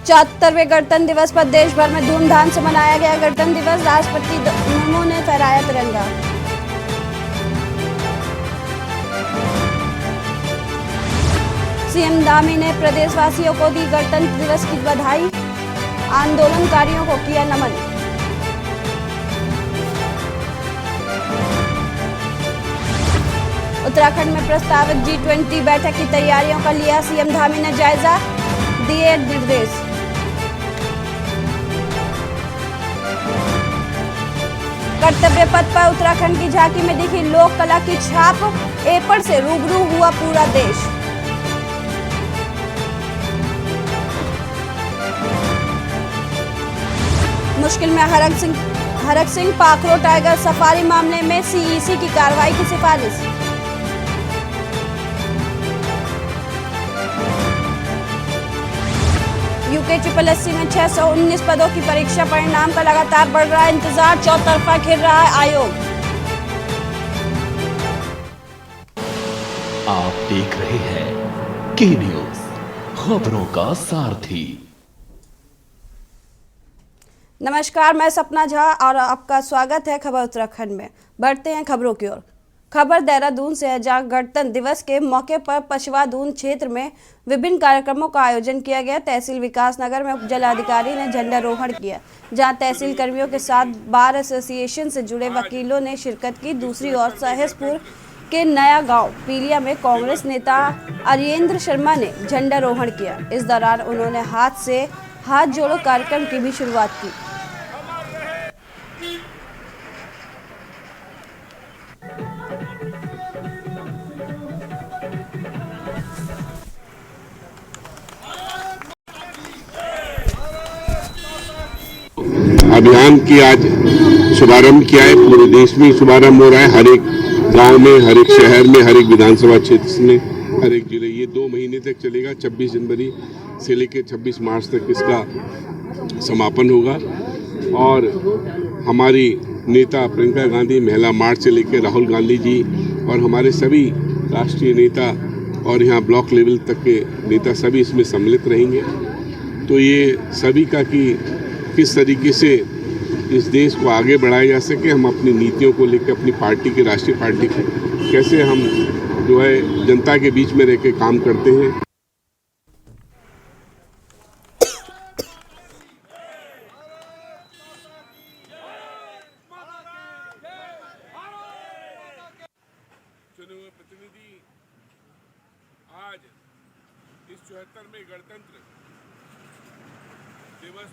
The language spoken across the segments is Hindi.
74वें गणतंत्र दिवस पर देश भर में धूमधाम से मनाया गया गणतंत्र दिवस। राष्ट्रपति मुर्मू ने फहराया तिरंगा। सीएम धामी ने प्रदेशवासियों को दी गणतंत्र दिवस की बधाई। आंदोलनकारियों को किया नमन। उत्तराखंड में प्रस्तावित G20 बैठक की तैयारियों का लिया सीएम धामी ने जायजा, दिए निर्देश। कर्तव्य पथ पर उत्तराखंड की झांकी में दिखी लोक कला की छाप, एपड़ से रूबरू हुआ पूरा देश। मुश्किल में हरक सिंह पाखरो टाइगर सफारी मामले में सीईसी की कार्रवाई की सिफारिश। यूके SSSC में 619 पदों की परीक्षा परिणाम का लगातार बढ़ रहा है इंतजार, चौतरफा घिर रहा है आयोग। आप देख रहे हैं के न्यूज, खबरों का सारथी। नमस्कार, मैं सपना झा और आपका स्वागत है खबर उत्तराखंड में। बढ़ते हैं खबरों की ओर। खबर देहरादून से है, जहां गणतंत्र दिवस के मौके पर पशवादून क्षेत्र में विभिन्न कार्यक्रमों का आयोजन किया गया। तहसील विकास नगर में उपजिलाधिकारी ने झंडारोहण किया, जहां तहसील कर्मियों के साथ बार एसोसिएशन से जुड़े वकीलों ने शिरकत की। दूसरी ओर सहसपुर के नया गांव पीलिया में कांग्रेस नेता अरियेंद्र शर्मा ने झंडारोहण किया। इस दौरान उन्होंने हाथ जोड़ो कार्यक्रम की भी शुरुआत की। अभियान की आज शुभारंभ किया है। पूरे देश में शुभारंभ हो रहा है, हर एक गांव में, हर एक शहर में, हर एक विधानसभा क्षेत्र में, हर एक जिले। ये 2 महीने तक चलेगा। 26 जनवरी से लेकर 26 मार्च तक इसका समापन होगा। और हमारी नेता प्रियंका गांधी महिला मार्च से लेकर राहुल गांधी जी और हमारे सभी राष्ट्रीय नेता और यहाँ ब्लॉक लेवल तक के नेता सभी इसमें सम्मिलित रहेंगे। तो ये सभी का कि किस तरीके से इस देश को आगे बढ़ाया जा सके, हम अपनी नीतियों को लेकर अपनी पार्टी की, राष्ट्रीय पार्टी की, कैसे हम जो है जनता के बीच में रह के काम करते हैं। चुने हुए प्रतिनिधि आज इस 74वें गणतंत्र दिवस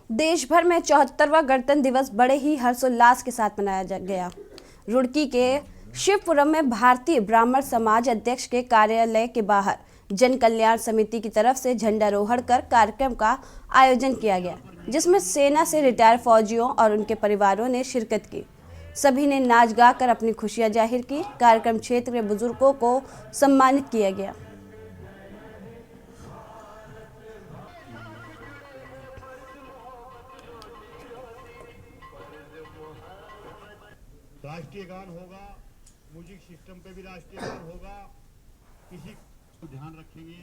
देश भर में 74वां गणतंत्र दिवस बड़े ही हर्षोल्लास के साथ मनाया गया। रुड़की के शिवपुरम में भारतीय ब्राह्मण समाज अध्यक्ष के कार्यालय के बाहर जन कल्याण समिति की तरफ से झंडारोहण कर कार्यक्रम का आयोजन किया गया, जिसमें सेना से रिटायर फौजियों और उनके परिवारों ने शिरकत की। सभी ने नाच गा कर अपनी खुशियां जाहिर की। कार्यक्रम क्षेत्र के बुजुर्गों को सम्मानित किया गया। राष्ट्रीय गान होगा, म्यूजिक सिस्टम पे भी राष्ट्रीय गान होगा। किसी को ध्यान रखेंगे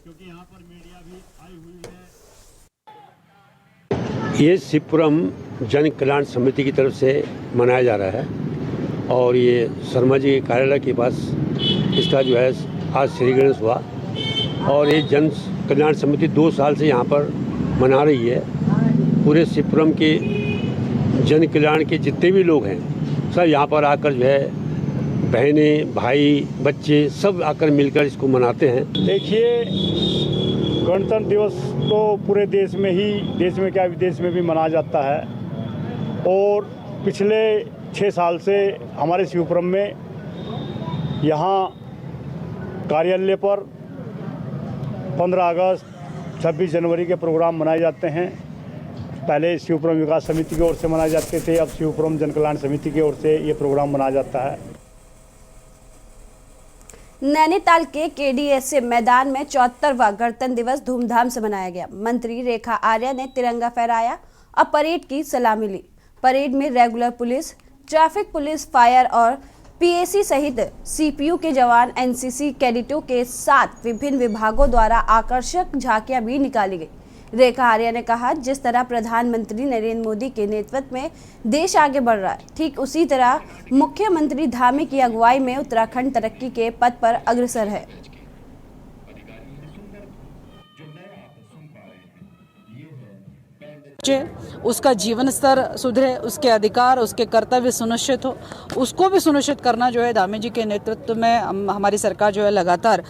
क्योंकि यहाँ पर मीडिया भी आई हुई है। ये शिवपुरम जन कल्याण समिति की तरफ से मनाया जा रहा है और ये शर्मा जी के कार्यालय के पास इसका जो है आज श्री गणेश हुआ। और ये जन कल्याण समिति 2 साल से यहाँ पर मना रही है। पूरे शिवपुरम के जन कल्याण के जितने भी लोग हैं सब यहाँ पर आकर जो है बहनें, भाई, बच्चे सब आकर मिलकर इसको मनाते हैं। देखिए, गणतंत्र दिवस तो पूरे देश में ही, देश में क्या विदेश में भी मनाया जाता है। और पिछले 6 साल से हमारे शिवपुरम में यहाँ कार्यालय पर 15 अगस्त, 26 जनवरी के प्रोग्राम मनाए जाते हैं। पहले शिवपुरम विकास समिति की ओर से मनाए जाते थे, अब शिवपुरम जन कल्याण समिति की ओर से ये प्रोग्राम मनाया जाता है। नैनीताल के केडीएसए मैदान में 74वां गणतंत्र दिवस धूमधाम से मनाया गया। मंत्री रेखा आर्या ने तिरंगा फहराया और परेड की सलामी ली। परेड में regular police, traffic police, fire और पीएसी सहित सीपीयू के जवान, एनसीसी कैडेटों के साथ विभिन्न विभागों द्वारा आकर्षक झांकियां भी निकाली गई। रेखा आर्या ने कहा, जिस तरह प्रधानमंत्री नरेंद्र मोदी के नेतृत्व में देश आगे बढ़ रहा है, ठीक उसी तरह मुख्यमंत्री धामी की अगुवाई में उत्तराखंड तरक्की के पथ पर अग्रसर है। उसका जीवन स्तर सुधरे, उसके अधिकार, उसके कर्तव्य सुनिश्चित हो, उसको भी सुनिश्चित करना जो है धामी जी के नेतृत्व में हमारी सरकार जो है लगातार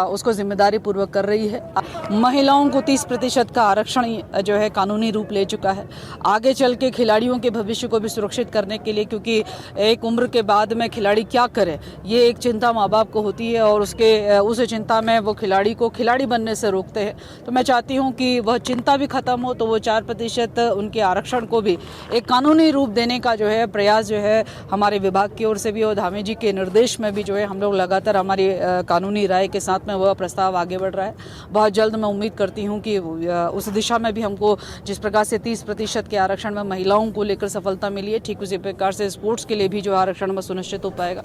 उसको जिम्मेदारी पूर्वक कर रही है। महिलाओं को 30% का आरक्षण जो है कानूनी रूप ले चुका है। आगे चल के खिलाड़ियों के भविष्य को भी सुरक्षित करने के लिए, क्योंकि एक उम्र के बाद में खिलाड़ी क्या करे ये एक चिंता माँ बाप को होती है और उस चिंता में वो खिलाड़ी को खिलाड़ी बनने से रोकते हैं। तो मैं चाहती हूँ कि वह चिंता भी खत्म हो, तो वो 4% उनके आरक्षण को भी एक कानूनी रूप देने का जो है प्रयास जो है हमारे विभाग की ओर से भी और धामी जी के निर्देश में भी जो है हम लोग लगातार हमारी कानूनी राय के साथ में वह प्रस्ताव आगे बढ़ रहा है। बहुत जल्द मैं उम्मीद करती हूँ कि उस दिशा में भी हमको जिस प्रकार से 30% के आरक्षण में महिलाओं को लेकर सफलता मिली है, ठीक उसी प्रकार से स्पोर्ट्स के लिए भी जो आरक्षण में सुनिश्चित हो पाएगा।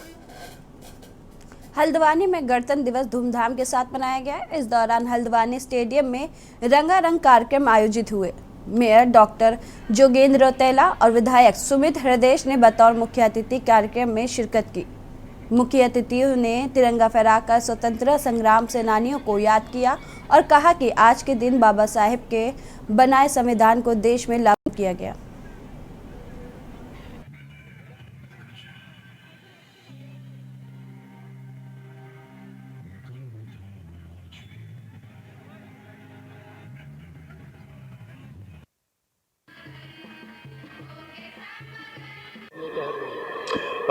हल्द्वानी में गणतंत्र दिवस धूमधाम के साथ मनाया गया। इस दौरान हल्द्वानी स्टेडियम में रंगारंग कार्यक्रम आयोजित हुए। मेयर डॉक्टर जोगेंद्र रौतेला और विधायक सुमित हृदयेश ने बतौर मुख्य अतिथि कार्यक्रम में शिरकत की। मुख्य अतिथियों ने तिरंगा फहराकर स्वतंत्रता संग्राम सेनानियों को याद किया और कहा कि आज के दिन बाबा साहेब के बनाए संविधान को देश में लागू किया गया।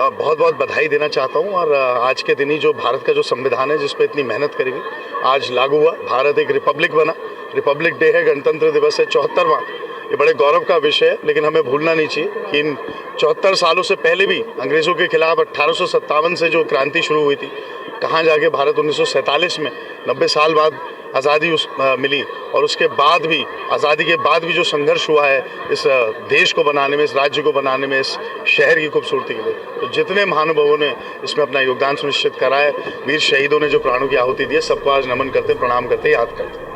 बहुत बहुत बधाई देना चाहता हूं और आज के दिन ही जो भारत का जो संविधान है जिस पे इतनी मेहनत करी गई आज लागू हुआ। भारत एक रिपब्लिक बना, रिपब्लिक डे है, गणतंत्र दिवस है 74वां। ये बड़े गौरव का विषय है, लेकिन हमें भूलना नहीं चाहिए कि इन 74 सालों से पहले भी अंग्रेज़ों के खिलाफ 1857 से जो क्रांति शुरू हुई थी, कहाँ जाके भारत 1947 में 90 साल बाद आज़ादी मिली और उसके बाद भी आज़ादी के बाद भी जो संघर्ष हुआ है इस देश को बनाने में, इस राज्य को बनाने में, इस शहर की खूबसूरती के लिए, तो जितने महानुभावों ने इसमें अपना योगदान सुनिश्चित करा है, वीर शहीदों ने जो प्राणों की आहुति दी है, सबको आज नमन करते, प्रणाम करते, याद करते।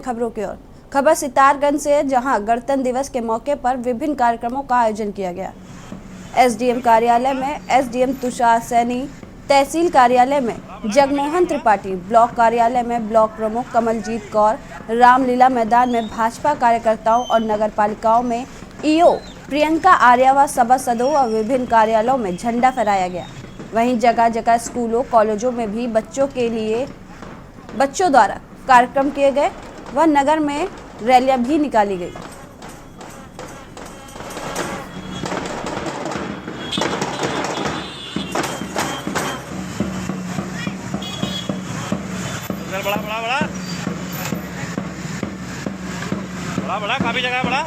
खबरों की ओर खबर सितारगंज से, जहां गणतंत्र दिवस के मौके पर विभिन्न कार्यक्रमों का आयोजन किया गया। एसडीएम कार्यालय में एसडीएम तुषार सैनी, तहसील कार्यालय में जगमोहन त्रिपाठी, ब्लॉक कार्यालय में ब्लॉक प्रमुख कमलजीत कौर, रामलीला मैदान में भाजपा कार्यकर्ताओं और नगर पालिकाओं में ईओ प्रियंका आर्या व सभासदों और विभिन्न कार्यालयों में झंडा फहराया गया। वहीं जगह जगह स्कूलों, कॉलेजों में भी बच्चों द्वारा कार्यक्रम किए गए व नगर में रैलियां भी निकाली गई। बड़ा काफी जगह बड़ा।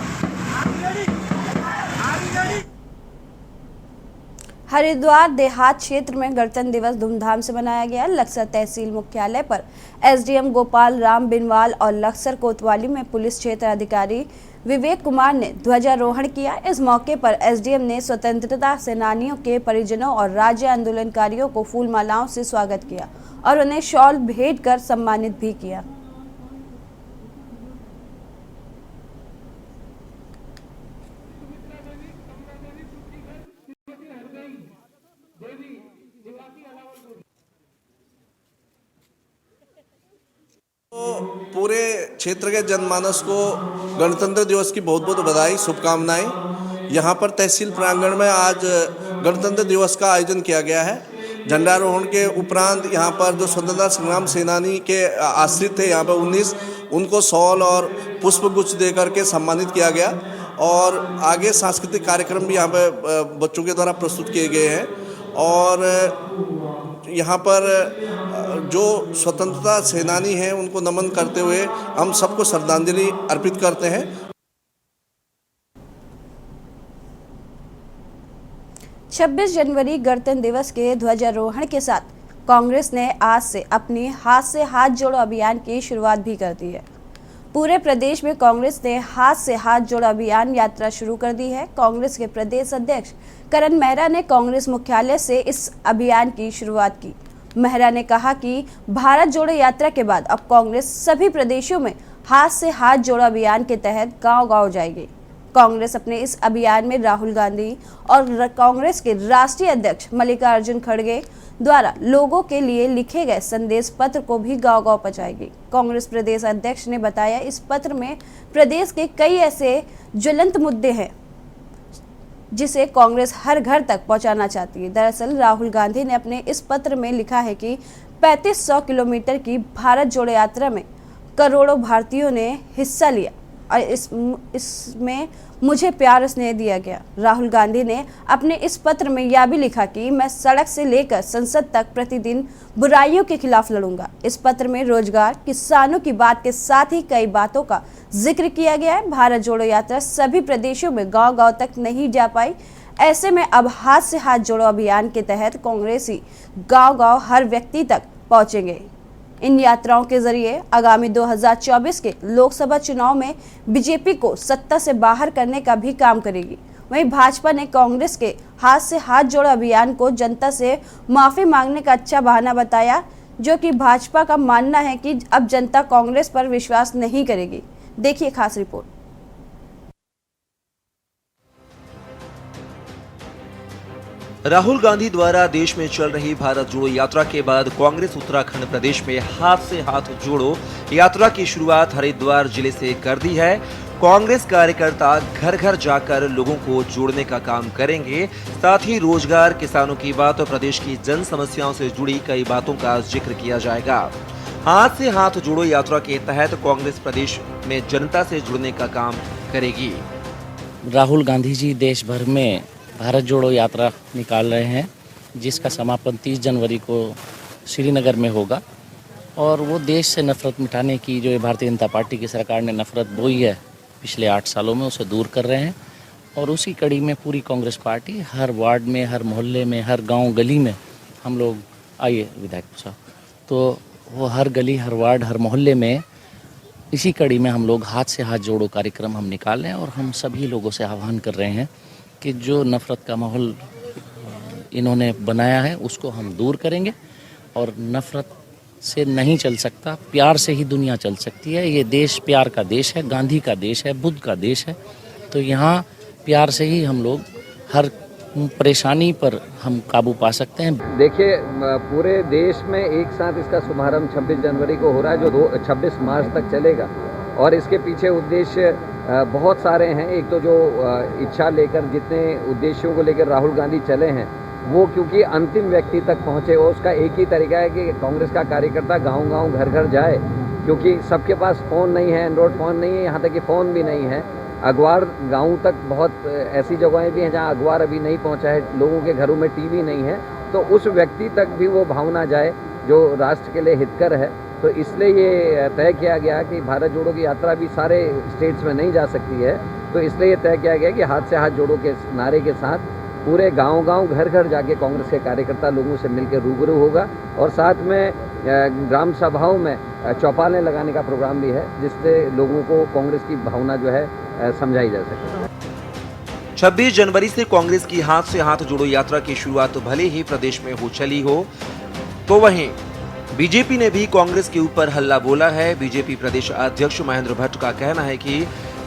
हरिद्वार देहात क्षेत्र में गणतंत्र दिवस धूमधाम से मनाया गया। लक्सर तहसील मुख्यालय पर एसडीएम गोपाल राम बिनवाल और लक्सर कोतवाली में पुलिस क्षेत्र अधिकारी विवेक कुमार ने ध्वजारोहण किया। इस मौके पर एसडीएम ने स्वतंत्रता सेनानियों के परिजनों और राज्य आंदोलनकारियों को फूल मालाओं से स्वागत किया और उन्हें शॉल भेंट कर सम्मानित भी किया। तो पूरे क्षेत्र के जनमानस को गणतंत्र दिवस की बहुत बहुत बधाई, शुभकामनाएं। यहाँ पर तहसील प्रांगण में आज गणतंत्र दिवस का आयोजन किया गया है। झंडारोहण के उपरांत यहाँ पर जो स्वतंत्रता संग्राम सेनानी के आश्रित थे, यहाँ पर 19, उनको शॉल और पुष्पगुच्छ देकर के सम्मानित किया गया और आगे सांस्कृतिक कार्यक्रम भी यहाँ पर बच्चों के द्वारा प्रस्तुत किए गए हैं। और यहाँ पर जो स्वतंत्रता सेनानी हैं उनको नमन करते हुए हम सबको श्रद्धांजलि अर्पित करते हैं। 26 जनवरी गणतंत्र दिवस के ध्वजारोहण के साथ कांग्रेस ने आज से अपनी हाथ से हाथ जोड़ो अभियान की शुरुआत भी कर दी है। पूरे प्रदेश में कांग्रेस ने हाथ से हाथ जोड़ो अभियान यात्रा शुरू कर दी है। कांग्रेस के प्रदेश अध्यक्ष करण मेहरा ने कांग्रेस मुख्यालय से इस अभियान की शुरुआत की। मेहरा ने कहा कि भारत जोड़ो यात्रा के बाद अब कांग्रेस सभी प्रदेशों में हाथ से हाथ जोड़ो अभियान के तहत गांव-गांव जाएगी। कांग्रेस अपने इस अभियान में राहुल गांधी और कांग्रेस के राष्ट्रीय अध्यक्ष मल्लिकार्जुन खड़गे द्वारा लोगों के लिए लिखे गए संदेश पत्र को भी गांव-गांव पहुंचाएगी। कांग्रेस प्रदेश अध्यक्ष ने बताया, इस पत्र में प्रदेश के कई ऐसे ज्वलंत मुद्दे हैं जिसे कांग्रेस हर घर तक पहुंचाना चाहती है। दरअसल राहुल गांधी ने अपने इस पत्र में लिखा है कि 3500 किलोमीटर की भारत जोड़ो यात्रा में करोड़ों भारतीयों ने हिस्सा लिया और इसमें मुझे प्यार स्नेह दिया गया। राहुल गांधी ने अपने इस पत्र में यह भी लिखा कि मैं सड़क से लेकर संसद तक प्रतिदिन बुराइयों के खिलाफ लड़ूंगा। इस पत्र में रोजगार, किसानों की बात के साथ ही कई बातों का जिक्र किया गया है। भारत जोड़ो यात्रा सभी प्रदेशों में गांव-गांव तक नहीं जा पाई। ऐसे में अब हाथ से हाथ जोड़ो अभियान के तहत कांग्रेसी गांव-गांव हर व्यक्ति तक पहुंचेंगे। इन यात्राओं के जरिए आगामी 2024 के लोकसभा चुनाव में बीजेपी को सत्ता से बाहर करने का भी काम करेगी। वहीं भाजपा ने कांग्रेस के हाथ से हाथ जोड़ो अभियान को जनता से माफी मांगने का अच्छा बहाना बताया, जो कि भाजपा का मानना है कि अब जनता कांग्रेस पर विश्वास नहीं करेगी। देखिए खास रिपोर्ट। राहुल गांधी द्वारा देश में चल रही भारत जोड़ो यात्रा के बाद कांग्रेस उत्तराखंड प्रदेश में हाथ से हाथ जोड़ो यात्रा की शुरुआत हरिद्वार जिले से कर दी है। कांग्रेस कार्यकर्ता घर घर जाकर लोगों को जोड़ने का काम करेंगे। साथ ही रोजगार, किसानों की बात और प्रदेश की जन समस्याओं से जुड़ी कई बातों का जिक्र किया जाएगा। हाथ से हाथ जोड़ो यात्रा के तहत कांग्रेस प्रदेश में जनता से जुड़ने का काम करेगी। राहुल गांधी जी देश भर में भारत जोड़ो यात्रा निकाल रहे हैं, जिसका समापन 30 जनवरी को श्रीनगर में होगा और वो देश से नफरत मिटाने की जो भारतीय जनता पार्टी की सरकार ने नफरत बोई है पिछले 8 सालों में, उसे दूर कर रहे हैं। और उसी कड़ी में पूरी कांग्रेस पार्टी हर वार्ड में, हर मोहल्ले में, हर गांव गली में हम लोग आइए विधायक साहब, तो वो हर गली, हर वार्ड, हर मोहल्ले में इसी कड़ी में हम लोग हाथ से हाथ जोड़ो कार्यक्रम हम निकाल रहे हैं। और हम सभी लोगों से आह्वान कर रहे हैं कि जो नफ़रत का माहौल इन्होंने बनाया है उसको हम दूर करेंगे। और नफ़रत से नहीं चल सकता, प्यार से ही दुनिया चल सकती है। ये देश प्यार का देश है, गांधी का देश है, बुद्ध का देश है। तो यहाँ प्यार से ही हम लोग हर परेशानी पर हम काबू पा सकते हैं। देखिए, पूरे देश में एक साथ इसका शुभारंभ 26 जनवरी को हो रहा है, जो 26 मार्च तक चलेगा। और इसके पीछे उद्देश्य बहुत सारे हैं। एक तो जो इच्छा लेकर, जितने उद्देश्यों को लेकर राहुल गांधी चले हैं, वो क्योंकि अंतिम व्यक्ति तक पहुँचे, और उसका एक ही तरीका है कि कांग्रेस का कार्यकर्ता गांव-गांव, घर-घर जाए, क्योंकि सबके पास फ़ोन नहीं है, एंड्रॉयड फ़ोन नहीं है, यहाँ तक कि फ़ोन भी नहीं है। अखबार गाँव तक बहुत ऐसी जगहें भी हैं जहाँ अखबार अभी नहीं पहुँचा है, लोगों के घरों में टीवी नहीं है, तो उस व्यक्ति तक भी वो भावना जाए जो राष्ट्र के लिए हितकर है। तो इसलिए ये तय किया गया कि भारत जोड़ो की यात्रा भी सारे स्टेट्स में नहीं जा सकती है, तो इसलिए ये तय किया गया कि हाथ से हाथ जोड़ो के नारे के साथ पूरे गांव-गांव, घर-घर जाके कांग्रेस के कार्यकर्ता लोगों से मिलकर रूबरू होगा। और साथ में ग्राम सभाओं में चौपालें लगाने का प्रोग्राम भी है, जिससे लोगों को कांग्रेस की भावना जो है समझाई जा सके। 26 जनवरी से कांग्रेस की हाथ से हाथ जोड़ो यात्रा की शुरुआत भले ही प्रदेश में हो चली हो, तो वहीं बीजेपी ने भी कांग्रेस के ऊपर हल्ला बोला है। बीजेपी प्रदेश अध्यक्ष महेंद्र भट्ट का कहना है कि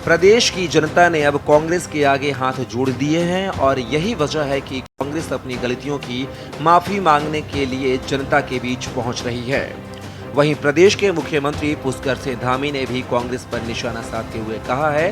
प्रदेश की जनता ने अब कांग्रेस के आगे हाथ जोड़ दिए हैं और यही वजह है कि कांग्रेस अपनी गलतियों की माफी मांगने के लिए जनता के बीच पहुंच रही है। वहीं प्रदेश के मुख्यमंत्री पुष्कर सिंह धामी ने भी कांग्रेस पर निशाना साधते हुए कहा है,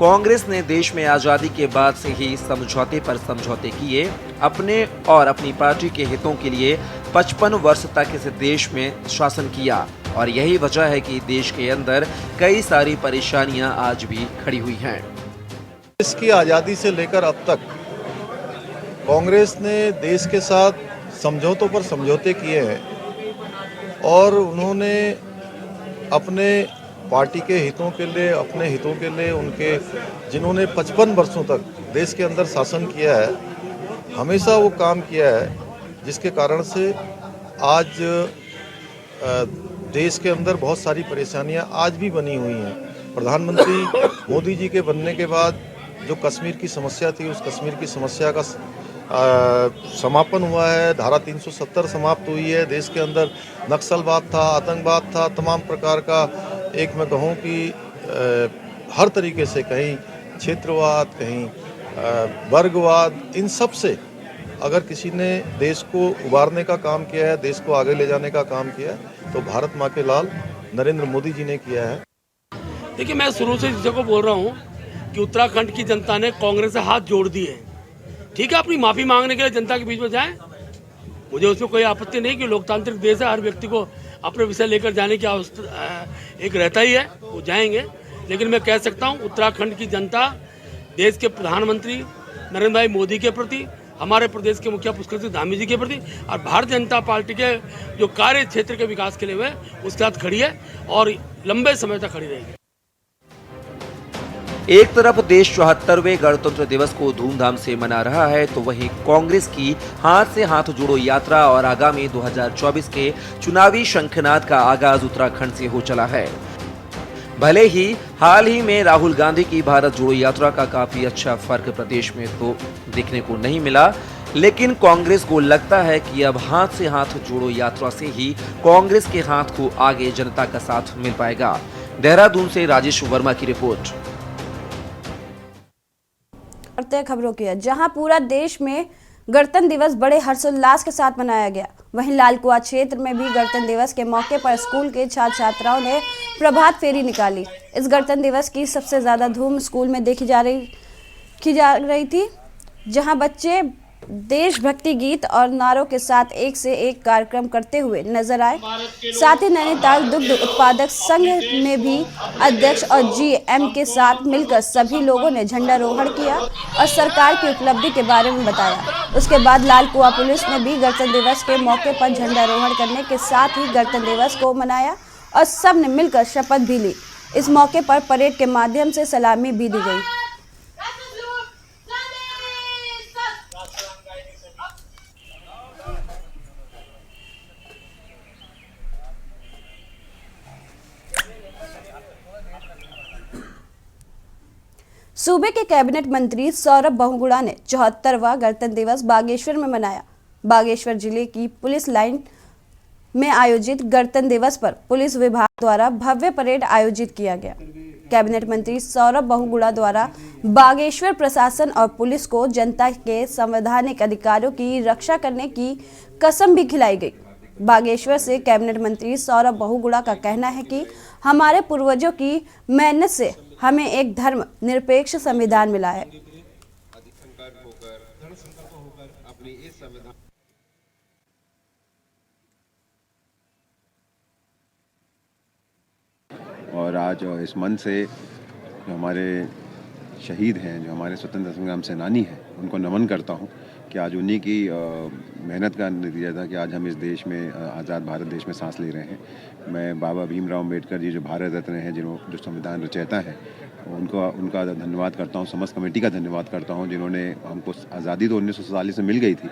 कांग्रेस ने देश में आजादी के बाद से ही समझौते पर समझौते किए, अपने और अपनी पार्टी के हितों के लिए 55 वर्ष तक इस देश में शासन किया और यही वजह है कि देश के अंदर कई सारी परेशानियां आज भी खड़ी हुई हैं। देश की आज़ादी से लेकर अब तक कांग्रेस ने देश के साथ समझौतों पर समझौते किए हैं और उन्होंने अपने पार्टी के हितों के लिए, अपने हितों के लिए, उनके जिन्होंने 55 वर्षों तक देश के अंदर शासन किया है, हमेशा वो काम किया है, जिसके कारण से आज देश के अंदर बहुत सारी परेशानियां आज भी बनी हुई हैं। प्रधानमंत्री मोदी जी के बनने के बाद जो कश्मीर की समस्या थी, उस कश्मीर की समस्या का समापन हुआ है। धारा 370 समाप्त हुई है। देश के अंदर नक्सलवाद था, आतंकवाद था, तमाम प्रकार का, एक मैं कहूँ कि हर तरीके से, कहीं क्षेत्रवाद, कहीं वर्गवाद, इन सब से अगर किसी ने देश को उबारने का काम किया है, देश को आगे ले जाने का काम किया है, तो भारत माँ के लाल नरेंद्र मोदी जी ने किया है। देखिए, मैं शुरू से इस जगह बोल रहा हूँ कि उत्तराखंड की जनता ने कांग्रेस से हाथ जोड़ दिए। ठीक है, अपनी माफ़ी मांगने के लिए जनता के बीच में जाएं, मुझे उसमें कोई आपत्ति नहीं कि लोकतांत्रिक देश है, हर व्यक्ति को अपने विषय लेकर जाने की एक रहता ही है, वो जाएंगे। लेकिन मैं कह सकता हूँ उत्तराखंड की जनता देश के प्रधानमंत्री नरेंद्र भाई मोदी के प्रति, हमारे प्रदेश के मुखिया पुष्कर सिंह धामी जी के प्रति और भारतीय जनता पार्टी के जो कार्य क्षेत्र के विकास के लिए हुए उसके साथ खड़ी है और लंबे समय तक खड़ी रहेगी। एक तरफ देश 74वें गणतंत्र दिवस को धूमधाम से मना रहा है, तो वहीं कांग्रेस की हाथ से हाथ जोड़ो यात्रा और आगामी 2024 के चुनावी शंखनाद का आगाज उत्तराखंड से हो चला है। भले ही हाल ही में राहुल गांधी की भारत जोड़ो यात्रा का काफी अच्छा फर्क प्रदेश में तो देखने को नहीं मिला, लेकिन कांग्रेस को लगता है कि अब हाथ से हाथ जोड़ो यात्रा से ही कांग्रेस के हाथ को आगे जनता का साथ मिल पाएगा। देहरादून से राजेश वर्मा की रिपोर्ट। खबरों की है, जहां पूरा देश में गणतंत्र दिवस बड़े हर्षोल्लास के साथ मनाया गया, वहीं लालकुआं क्षेत्र में भी गणतंत्र दिवस के मौके पर स्कूल के छात्र छात्राओं ने प्रभात फेरी निकाली। इस गणतंत्र दिवस की सबसे ज्यादा धूम स्कूल में देखी जा रही थी, जहां बच्चे देशभक्ति गीत और नारों के साथ एक से एक कार्यक्रम करते हुए नजर आए। साथ ही नैनीताल दुग्ध उत्पादक संघ में भी अध्यक्ष और जीएम के साथ मिलकर सभी लोगों ने झंडारोहण किया और सरकार की उपलब्धि के बारे में बताया। उसके बाद लालकुआं पुलिस ने भी गणतंत्र दिवस के मौके पर झंडारोहण करने के साथ ही गणतंत्र दिवस को मनाया और सब ने मिलकर शपथ भी ली। इस मौके पर परेड के माध्यम से सलामी भी दी गई। सूबे के कैबिनेट मंत्री सौरभ बहुगुणा ने 74वां गणतंत्र दिवस बागेश्वर में मनाया। बागेश्वर जिले की पुलिस लाइन में आयोजित गणतंत्र दिवस पर पुलिस विभाग द्वारा भव्य परेड आयोजित किया गया। कैबिनेट मंत्री सौरभ बहुगुणा द्वारा बागेश्वर प्रशासन और पुलिस को जनता के संवैधानिक अधिकारों की रक्षा करने की कसम भी खिलाई गई। बागेश्वर से कैबिनेट मंत्री सौरभ बहुगुणा का कहना है कि हमारे पूर्वजों की मेहनत से हमें एक धर्म निरपेक्ष संविधान मिला है। और आज इस मन से जो हमारे शहीद हैं, जो हमारे स्वतंत्रता संग्राम सेनानी हैं, उनको नमन करता हूं कि आज उन्हीं की मेहनत का नतीजा था कि आज हम इस देश में, आज़ाद भारत देश में सांस ले रहे हैं। मैं बाबा भीमराव अम्बेडकर जी जो भारत रत्न हैं, जो संविधान रचयिता हैं, उनका धन्यवाद करता हूं। समस्त कमेटी का धन्यवाद करता हूं, जिन्होंने हमको आज़ादी तो 1947 से मिल गई थी,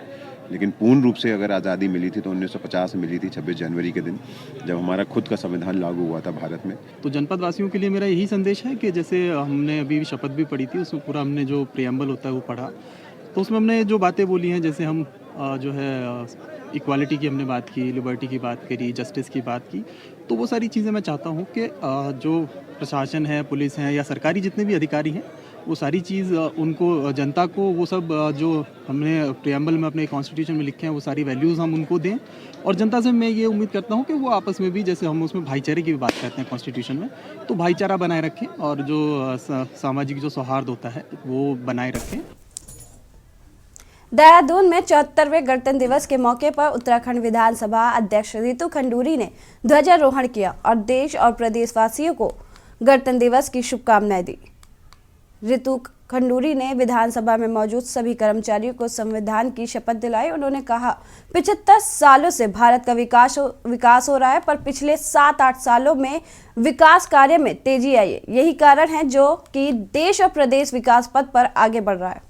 लेकिन पूर्ण रूप से अगर आज़ादी मिली थी तो 1950 में मिली थी, 26 जनवरी के दिन, जब हमारा खुद का संविधान लागू हुआ था भारत में। तो जनपद वासियों के लिए मेरा यही संदेश है कि जैसे हमने अभी शपथ भी पढ़ी थी, उसमें पूरा हमने जो प्रियम्बल होता है वो पढ़ा, तो उसमें हमने जो बातें बोली हैं, जैसे हम जो है इक्वालिटी की हमने बात की, लिबर्टी की बात करी, जस्टिस की बात की, तो वो सारी चीज़ें मैं चाहता हूँ कि जो प्रशासन है, पुलिस है या सरकारी जितने भी अधिकारी हैं, वो सारी चीज़ उनको, जनता को वो सब जो हमने प्रियम्बल में अपने कॉन्स्टिट्यूशन में लिखे हैं, वो सारी वैल्यूज़ हम उनको दें। और जनता से मैं ये उम्मीद करता हूँ कि वो आपस में भी, जैसे हम उसमें भाईचारे की भी बात करते हैं कॉन्स्टिट्यूशन में, तो भाईचारा बनाए रखें और जो सामाजिक जो सौहार्द होता है वो बनाए रखें। देहरादून में 74वें गणतंत्र दिवस के मौके पर उत्तराखंड विधानसभा अध्यक्ष रितु खंडूरी ने ध्वजारोहण किया और देश और प्रदेशवासियों को गणतंत्र दिवस की शुभकामनाएं दी। रितु खंडूरी ने विधानसभा में मौजूद सभी कर्मचारियों को संविधान की शपथ दिलाई। उन्होंने कहा 75 सालों से भारत का विकास हो रहा है, पर पिछले 7-8 सालों में विकास कार्य में तेजी आई है। यही कारण है जो कि देश और प्रदेश विकास पथ पर आगे बढ़ रहा है।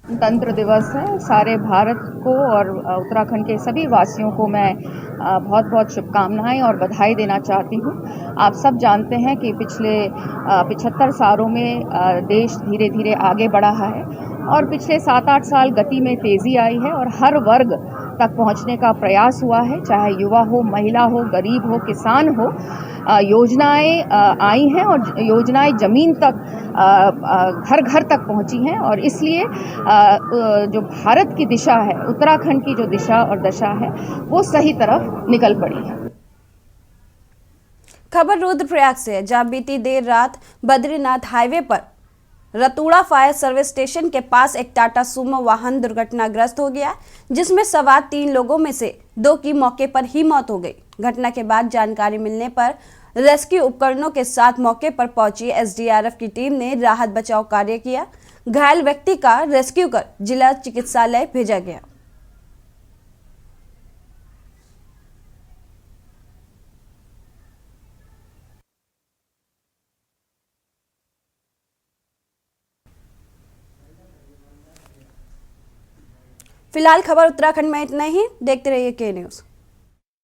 गणतंत्र दिवस है। सारे भारत को और उत्तराखंड के सभी वासियों को मैं बहुत बहुत शुभकामनाएं और बधाई देना चाहती हूं। आप सब जानते हैं कि पिछले 75 सालों में देश धीरे धीरे आगे बढ़ा है और पिछले 7-8 साल गति में तेज़ी आई है और हर वर्ग तक पहुंचने का प्रयास हुआ है, चाहे युवा हो, महिला हो, गरीब हो, किसान हो। योजनाएं आई हैं और योजनाएं जमीन तक घर घर तक पहुंची हैं और इसलिए जो भारत की दिशा है, उत्तराखंड की जो दिशा और दशा है, वो सही तरफ निकल पड़ी है। खबर रुद्रप्रयाग से है, जहां बीती देर रात बद्रीनाथ हाईवे पर रतूड़ा फायर सर्विस स्टेशन के पास एक टाटा सुमो वाहन दुर्घटनाग्रस्त हो गया, जिसमें सवार 3 लोगों में से 2 की मौके पर ही मौत हो गई। घटना के बाद जानकारी मिलने पर रेस्क्यू उपकरणों के साथ मौके पर पहुंची एसडीआरएफ की टीम ने राहत बचाव कार्य किया। घायल व्यक्ति का रेस्क्यू कर जिला चिकित्सालय भेजा गया। फिलहाल खबर उत्तराखंड में इतना ही। देखते रहिए के न्यूज़।